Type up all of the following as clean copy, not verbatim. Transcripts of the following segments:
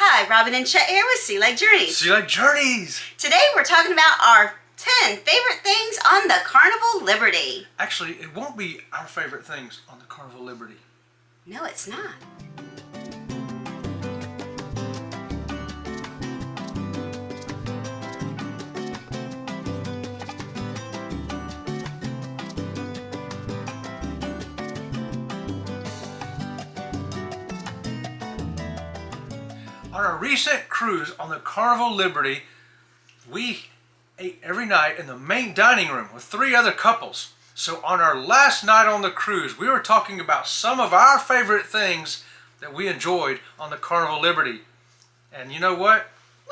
Hi, Robin and Chet here with Sea Lake Journeys. Sea Lake Journeys! Today we're talking about our 10 favorite things on the Carnival Liberty. Actually, it won't be our favorite things on the Carnival Liberty. No, it's not. On our recent cruise on the Carnival Liberty, we ate every night in the main dining room with 3 other couples. So on our last night on the cruise, we were talking about some of our favorite things that we enjoyed on the Carnival Liberty. And you know what?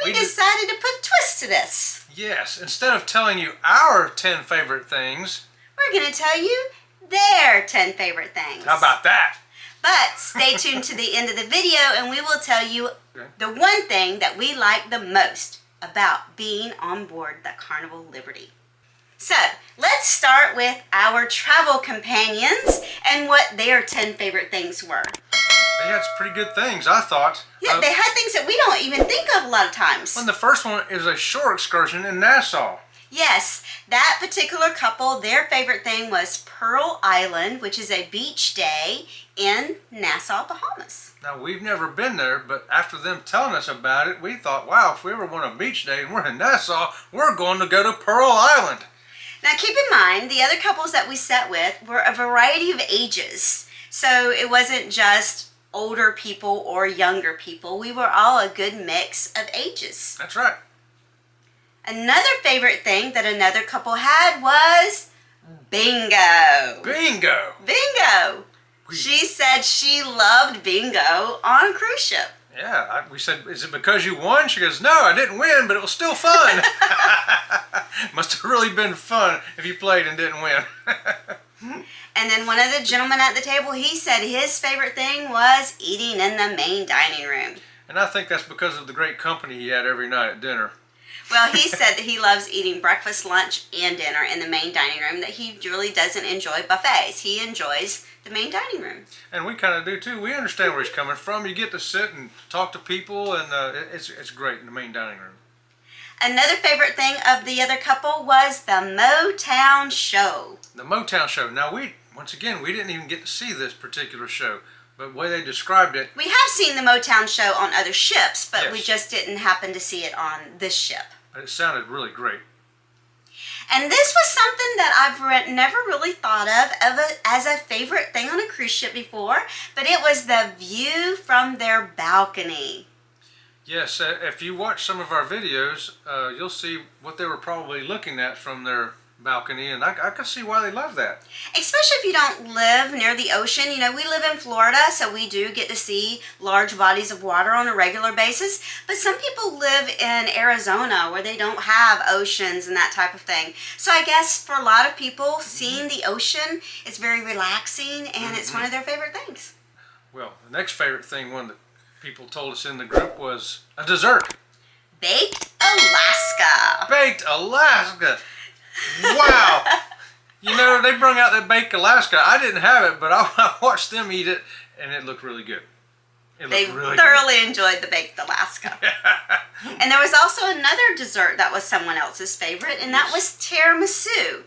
We decided to put a twist to this. Yes, instead of telling you our 10 favorite things, we're going to tell you their 10 favorite things. How about that? But stay tuned to the end of the video and we will tell you the one thing that we like the most about being on board the Carnival Liberty. So, let's start with our travel companions and what their 10 favorite things were. They had some pretty good things, I thought. Yeah, they had things that we don't even think of a lot of times. Well, the first one is a shore excursion in Nassau. Yes, that particular couple, their favorite thing was Pearl Island, which is a beach day in Nassau, Bahamas. Now, we've never been there, but after them telling us about it, we thought, wow, if we ever want a beach day and we're in Nassau, we're going to go to Pearl Island. Now, keep in mind, the other couples that we sat with were a variety of ages. So it wasn't just older people or younger people. We were all a good mix of ages. That's right. Another favorite thing that another couple had was bingo. Bingo. Bingo. She said she loved bingo on a cruise ship. Yeah, we said, is it because you won? She goes, no, I didn't win, but it was still fun. Must have really been fun if you played and didn't win. And then one of the gentlemen at the table, he said his favorite thing was eating in the main dining room. And I think that's because of the great company he had every night at dinner. Well, he said that he loves eating breakfast, lunch, and dinner in the main dining room, that he really doesn't enjoy buffets. He enjoys the main dining room. And we kind of do too. We understand where he's coming from. You get to sit and talk to people, and it's great in the main dining room. Another favorite thing of the other couple was the Motown Show. The Motown Show. Now, once again, we didn't even get to see this particular show, but the way they described it... We have seen the Motown Show on other ships, but yes, we just didn't happen to see it on this ship. But it sounded really great. And this was something that I've never really thought of as a favorite thing on a cruise ship before, but it was the view from their balcony. Yes, if you watch some of our videos, you'll see what they were probably looking at from their balcony, and I can see why they love that. Especially if you don't live near the ocean. You know, we live in Florida, so we do get to see large bodies of water on a regular basis, but some people live in Arizona where they don't have oceans and that type of thing. So I guess for a lot of people, seeing the ocean is very relaxing, and it's one of their favorite things. Well, the next favorite thing one that people told us in the group was a dessert. Baked Alaska. Baked Alaska. Wow. You know, they brought out that baked Alaska. I didn't have it, but I watched them eat it, and it looked really good. They thoroughly enjoyed the baked Alaska. And there was also another dessert that was someone else's favorite, and that was tiramisu.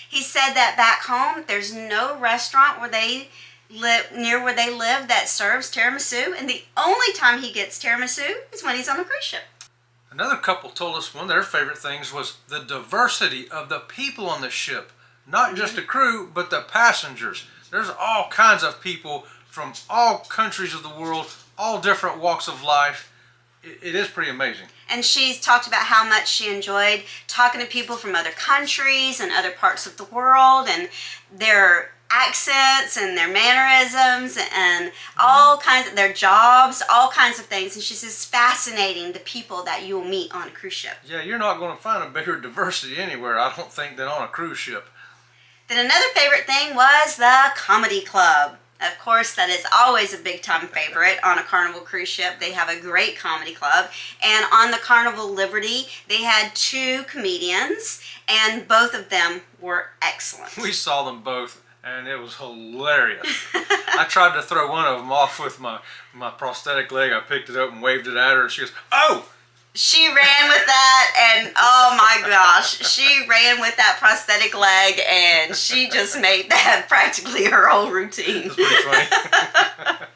He said that back home, there's no restaurant where they near where they live that serves tiramisu, and the only time he gets tiramisu is when he's on a cruise ship. Another couple told us one of their favorite things was the diversity of the people on the ship. Not just the crew, but the passengers. There's all kinds of people from all countries of the world, all different walks of life. It is pretty amazing. And she's talked about how much she enjoyed talking to people from other countries and other parts of the world, and their accents and their mannerisms and all kinds of their jobs, all kinds of things. And she says fascinating the people that you'll meet on a cruise ship. Yeah, you're not going to find a bigger diversity anywhere, I don't think, than on a cruise ship. Then another favorite thing was the comedy club. Of course, that is always a big time favorite on a Carnival cruise ship. They have a great comedy club. And on the Carnival Liberty, they had 2 comedians, and both of them were excellent. We saw them both, and it was hilarious. I tried to throw one of them off with my prosthetic leg. I picked it up and waved it at her, and she goes, "Oh!" She ran with that, and oh my gosh, she ran with that prosthetic leg, and she just made that practically her whole routine. It's pretty funny.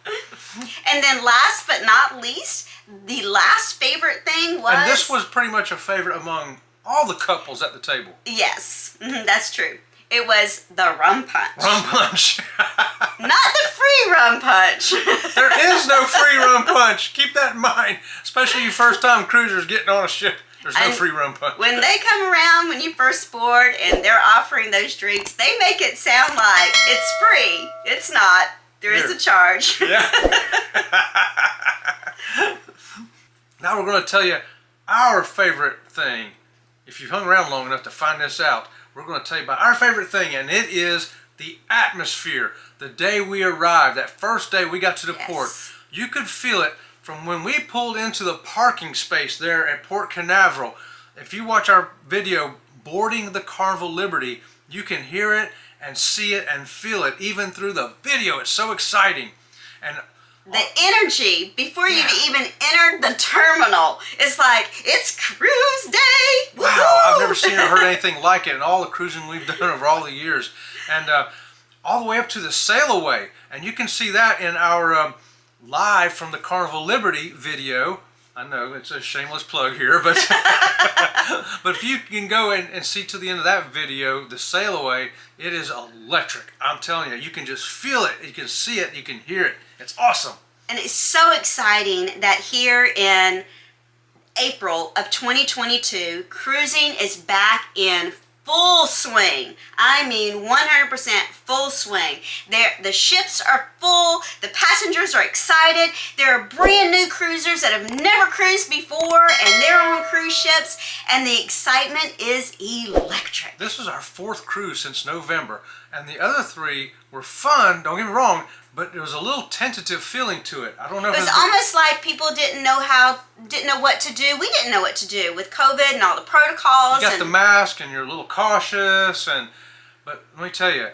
And then last but not least, the last favorite thing was... And this was pretty much a favorite among all the couples at the table. Yes, that's true. It was the rum punch. Rum punch. Not the free rum punch. There is no free rum punch. Keep that in mind. Especially you first-time cruisers getting on a ship. There's no free rum punch. When they come around, when you first board, and they're offering those drinks, they make it sound like it's free. It's not. There is a charge. Yeah. Now we're going to tell you our favorite thing. If you've hung around long enough to find this out, we're going to tell you about our favorite thing, and it is the atmosphere. The day we arrived, that first day we got to the port, you could feel it from when we pulled into the parking space there at Port Canaveral. If you watch our video, Boarding the Carnival Liberty, you can hear it and see it and feel it even through the video. It's so exciting. And the energy before you even entered the terminal, it's like, it's cruise day. Wow, Woo-hoo! I've never seen or heard anything like it in all the cruising we've done over all the years. And all the way up to the sail away. And you can see that in our live from the Carnival Liberty video. I know it's a shameless plug here, but but if you can go and see to the end of that video, the sail away, it is electric. I'm telling you, you can just feel it, you can see it, you can hear it. It's awesome. And it's so exciting that here in April of 2022, cruising is back in full swing. I mean 100% full swing. The ships are full, the passengers are excited, there are brand new cruisers that have never cruised before and they're on cruise ships, and the excitement is electric. This is our 4th cruise since November, and the other 3 were fun, don't get me wrong, but there was a little tentative feeling to it. I don't know. It was almost like people didn't know what to do. We didn't know what to do with COVID and all the protocols. You got the mask and you're a little cautious, but let me tell you,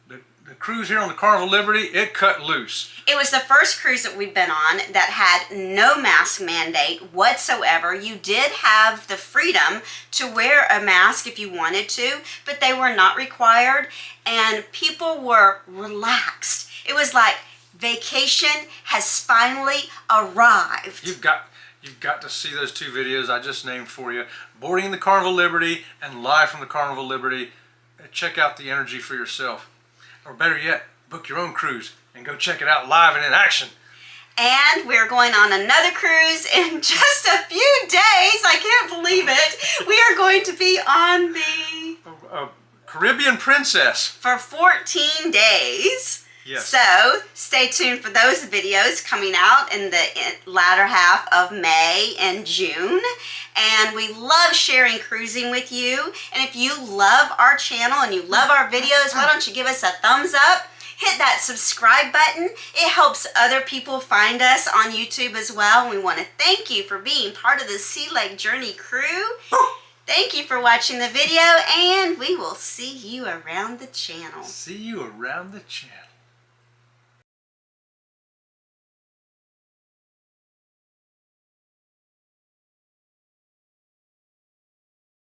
the cruise here on the Carnival Liberty, it cut loose. It was the first cruise that we've been on that had no mask mandate whatsoever. You did have the freedom to wear a mask if you wanted to, but they were not required, and people were relaxed. It was like vacation has finally arrived. You've got to see those 2 videos I just named for you. Boarding the Carnival Liberty and Live from the Carnival Liberty. Check out the energy for yourself. Or better yet, book your own cruise and go check it out live and in action. And we're going on another cruise in just a few days. I can't believe it. We are going to be on the Caribbean Princess for 14 days. Yes. So stay tuned for those videos coming out in the latter half of May and June. And we love sharing cruising with you. And if you love our channel and you love our videos, why don't you give us a thumbs up? Hit that subscribe button. It helps other people find us on YouTube as well. We want to thank you for being part of the Sea Lake Journey crew. Thank you for watching the video, and we will see you around the channel. See you around the channel.